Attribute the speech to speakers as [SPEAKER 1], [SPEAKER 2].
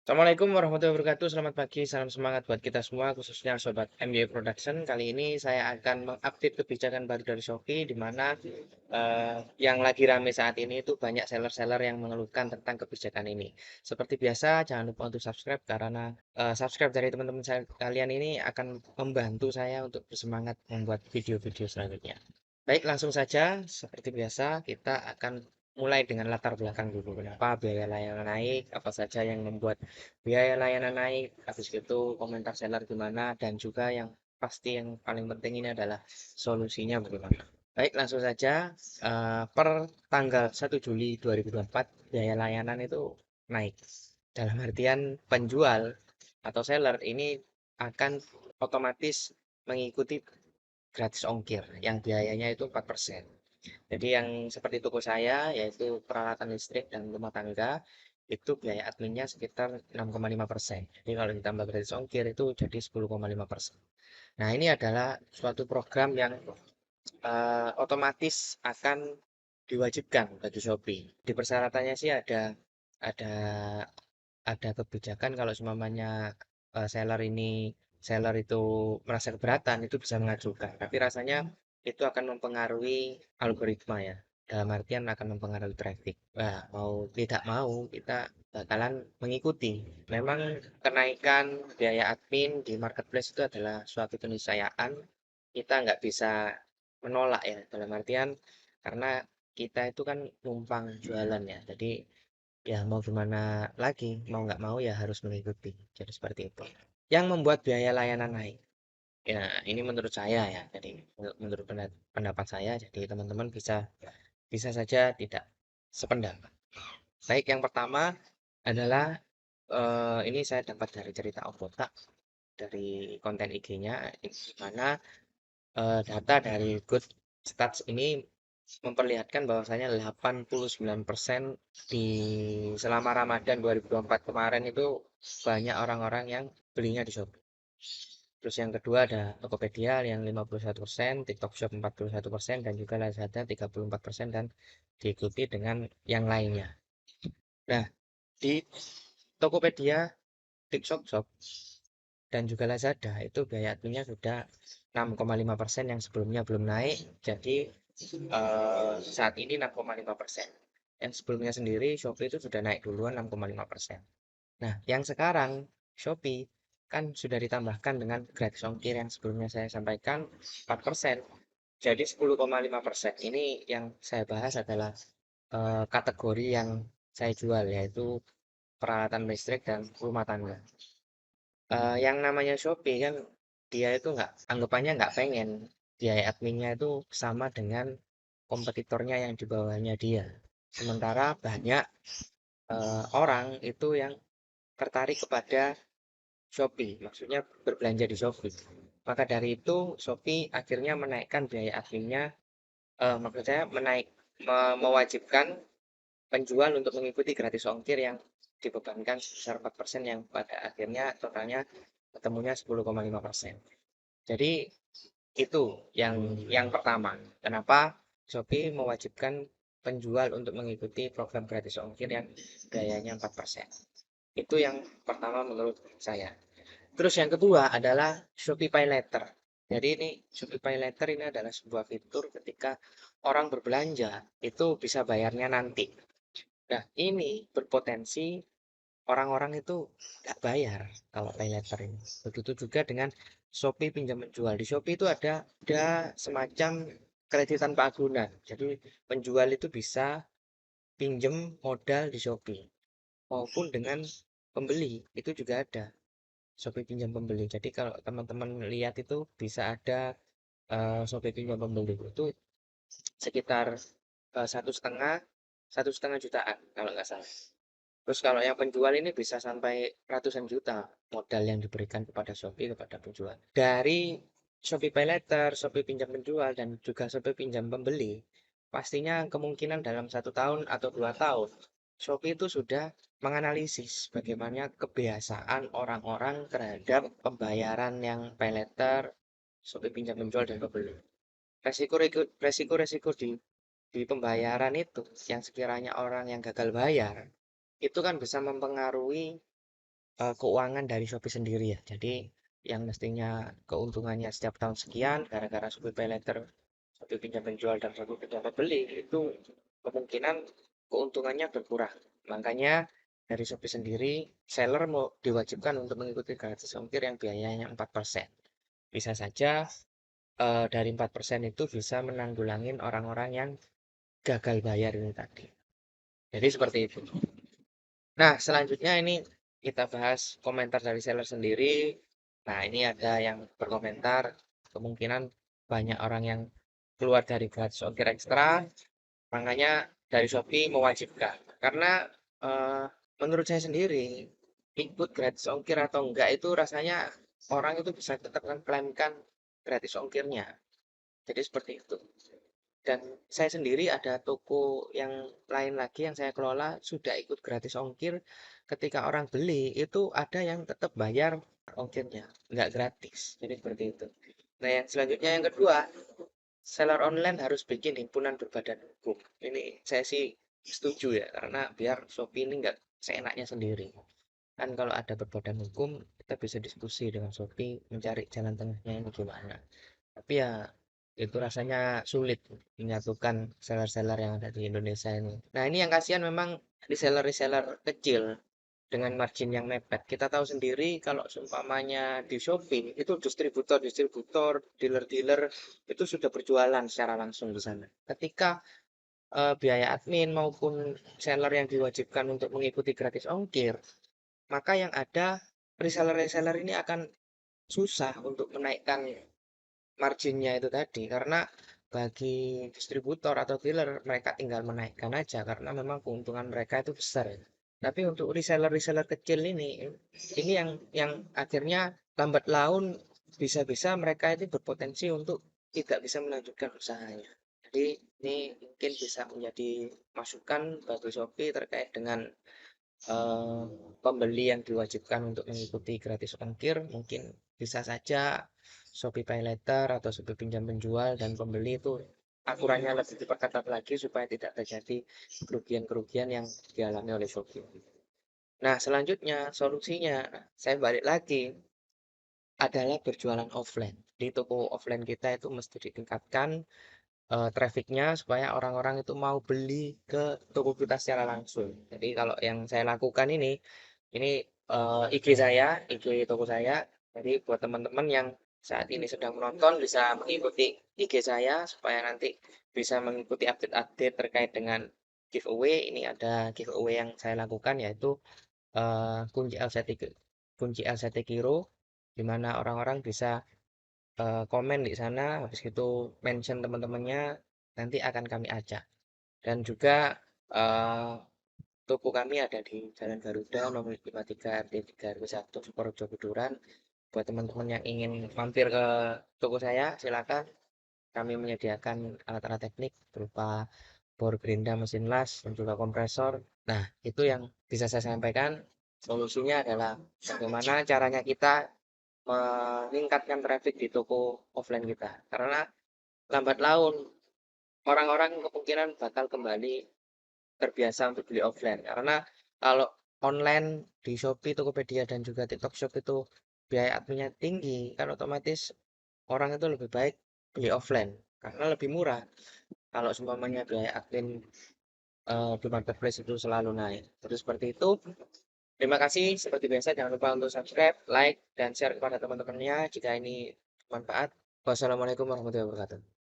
[SPEAKER 1] Assalamualaikum warahmatullahi wabarakatuh. Selamat pagi, salam semangat buat kita semua, khususnya Sobat MY Production. Kali ini saya akan mengupdate kebijakan baru dari Shopee, di mana yang lagi rame saat ini itu banyak seller-seller yang mengeluhkan tentang kebijakan ini. Seperti biasa, jangan lupa untuk subscribe, karena subscribe dari teman-teman kalian ini akan membantu saya untuk bersemangat membuat video-video selanjutnya. Baik, langsung saja. Seperti biasa, kita akan mulai dengan latar belakang dulu. Kenapa biaya layanan naik, apa saja yang membuat biaya layanan naik, habis itu komentar seller gimana, dan juga yang pasti yang paling penting ini adalah solusinya bagaimana. Baik, langsung saja. Per tanggal 1 Juli 2024, biaya layanan itu naik. Dalam artian penjual atau seller ini akan otomatis mengikuti gratis ongkir, yang biayanya itu 4%. Jadi yang seperti toko saya, yaitu peralatan listrik dan rumah tangga, itu biaya adminnya sekitar 6,5%. Jadi kalau ditambah gratis ongkir itu jadi 10,5%. Nah, ini adalah suatu program yang otomatis akan diwajibkan bagi Shopee. Di persyaratannya sih ada ada kebijakan kalau semuanya seller itu merasa keberatan itu bisa mengajukan. Tapi rasanya itu akan mempengaruhi algoritma ya. Dalam artian akan mempengaruhi traffic. Nah, mau tidak mau kita bakalan mengikuti. Memang kenaikan biaya admin di marketplace itu adalah suatu keniscayaan. Kita nggak bisa menolak ya. Dalam artian karena kita itu kan numpang jualan ya. Jadi ya mau gimana lagi, mau nggak mau ya harus mengikuti. Jadi seperti itu. Yang membuat biaya layanan naik. Ya, ini menurut saya ya. Jadi menurut pendapat saya, jadi teman-teman bisa bisa saja tidak sependapat. Baik, yang pertama adalah ini saya dapat dari cerita Om Botak dari konten IG-nya, di mana data dari Good Stats ini memperlihatkan bahwasanya 89% di selama Ramadan 2024 kemarin itu banyak orang-orang yang belinya di Shopee. Terus yang kedua ada Tokopedia yang 51%, TikTok Shop 41%, dan juga Lazada 34%, dan diikuti dengan yang lainnya. Nah, di Tokopedia, TikTok Shop, dan juga Lazada itu biaya adminnya sudah 6,5% yang sebelumnya belum naik. Jadi saat ini 6,5%. Yang sebelumnya sendiri Shopee itu sudah naik duluan 6,5%. Nah, yang sekarang Shopee kan sudah ditambahkan dengan gratis ongkir yang sebelumnya saya sampaikan 4%. Jadi 10,5%. Ini yang saya bahas adalah kategori yang saya jual, yaitu peralatan listrik dan rumah tangga. Yang namanya Shopee kan dia itu nggak, anggapannya nggak pengen biaya adminnya itu sama dengan kompetitornya yang di bawahnya dia. Sementara banyak orang itu yang tertarik kepada Shopee, maksudnya berbelanja di Shopee. Maka dari itu Shopee akhirnya menaikkan biaya adminnya, maksud saya mewajibkan penjual untuk mengikuti gratis ongkir yang dibebankan sebesar 4%, yang pada akhirnya totalnya ketemunya 10,5%. Jadi itu yang pertama. Kenapa Shopee mewajibkan penjual untuk mengikuti program gratis ongkir yang biayanya 4%. Itu yang pertama menurut saya. Terus yang kedua adalah Shopee Pay Later. Jadi ini Shopee Pay Later ini adalah sebuah fitur ketika orang berbelanja itu bisa bayarnya nanti. Nah, ini berpotensi orang-orang itu nggak bayar kalau pay later ini. Begitu juga dengan Shopee pinjam menjual. Di Shopee itu ada semacam kredit tanpa agunan. Jadi penjual itu bisa pinjam modal di Shopee maupun dengan pembeli itu juga ada Shopee pinjam pembeli. Jadi kalau teman-teman lihat itu bisa ada Shopee pinjam pembeli itu sekitar 1,5 jutaan kalau nggak salah. Terus kalau yang penjual ini bisa sampai ratusan juta modal yang diberikan kepada Shopee kepada penjual. Dari Shopee Paylater, Shopee pinjam penjual, dan juga Shopee pinjam pembeli, pastinya kemungkinan dalam 1 tahun atau 2 tahun, Shopee itu sudah menganalisis bagaimana kebiasaan orang-orang terhadap pembayaran yang Paylater, Shopee pinjam penjual, dan pembeli. Resiko-resiko di pembayaran itu yang sekiranya orang yang gagal bayar itu kan bisa mempengaruhi keuangan dari Shopee sendiri ya. Jadi yang mestinya keuntungannya setiap tahun sekian gara-gara Shopee PayLater, Shopee pinjam menjual dan Shopee pinjam membeli itu kemungkinan keuntungannya berkurang. Makanya dari Shopee sendiri seller mau diwajibkan untuk mengikuti gratis ongkir yang biayanya 4%. Bisa saja dari 4% itu bisa menanggulangin orang-orang yang gagal bayar ini tadi. Jadi seperti itu. Nah, selanjutnya ini kita bahas komentar dari seller sendiri. Nah, ini ada yang berkomentar, kemungkinan banyak orang yang keluar dari gratis ongkir ekstra, makanya dari Shopee mewajibkan. Karena eh, menurut saya sendiri, ikut gratis ongkir atau enggak itu rasanya orang itu bisa tetap mengklaimkan gratis ongkirnya. Jadi seperti itu. Dan saya sendiri ada toko yang lain lagi yang saya kelola sudah ikut gratis ongkir. Ketika orang beli itu ada yang tetap bayar ongkirnya, nggak gratis. Jadi seperti itu. Nah, yang selanjutnya yang kedua, seller online harus bikin himpunan berbadan hukum. Ini saya sih setuju ya, karena biar Shopee ini nggak seenaknya sendiri. Kan kalau ada berbadan hukum, kita bisa diskusi dengan Shopee, mencari jalan tengahnya ini gimana. Tapi ya itu rasanya sulit menyatukan seller-seller yang ada di Indonesia ini. Nah, ini yang kasihan memang reseller-reseller kecil dengan margin yang mepet. Kita tahu sendiri kalau seumpamanya di Shopee itu distributor-distributor, dealer-dealer itu sudah berjualan secara langsung di sana. Ketika biaya admin maupun seller yang diwajibkan untuk mengikuti gratis ongkir, maka yang ada reseller-reseller ini akan susah untuk menaikkan marginnya itu tadi karena bagi distributor atau dealer mereka tinggal menaikkan aja karena memang keuntungan mereka itu besar. Tapi untuk reseller-reseller kecil ini yang akhirnya lambat laun bisa-bisa mereka itu berpotensi untuk tidak bisa melanjutkan usahanya. Jadi ini mungkin bisa menjadi masukan bagi Shopee terkait dengan eh, pembeli yang diwajibkan untuk mengikuti gratis ongkir mungkin bisa saja Shopee Pay Later atau Shopee pinjam menjual dan pembeli itu aturannya lebih diperketat lagi supaya tidak terjadi kerugian-kerugian yang dialami oleh Shopee. Nah, selanjutnya solusinya saya balik lagi adalah berjualan offline. Di toko offline kita itu mesti ditingkatkan trafficnya supaya orang-orang itu mau beli ke toko kita secara langsung. Jadi kalau yang saya lakukan ini IG saya, IG toko saya. Jadi buat teman-teman yang saat ini sedang menonton bisa mengikuti IG saya supaya nanti bisa mengikuti update-update terkait dengan giveaway. Ini ada giveaway yang saya lakukan yaitu kunci LCT Kiro di mana orang-orang bisa komen di sana, habis itu mention teman-temannya, nanti akan kami ajak. Dan juga eh, toko kami ada di Jalan Garuda nomor 53 RT 3 RW 1 Sukorejo Buduran. Buat teman-teman yang ingin mampir ke toko saya, silakan. Kami menyediakan alat-alat teknik berupa bor gerinda, mesin las, dan juga kompresor. Nah, itu yang bisa saya sampaikan. Solusinya adalah bagaimana caranya kita meningkatkan traffic di toko offline kita. Karena lambat laun orang-orang kemungkinan bakal kembali terbiasa untuk beli offline. Karena kalau online di Shopee, Tokopedia, dan juga TikTok Shop itu biaya adminnya tinggi, kan otomatis orang itu lebih baik beli offline karena lebih murah. Kalau seumpamanya biaya admin di marketplace itu selalu naik. Jadi seperti itu. Terima kasih. Seperti biasa, jangan lupa untuk subscribe, like, dan share kepada teman-temannya jika ini bermanfaat. Wassalamualaikum warahmatullahi wabarakatuh.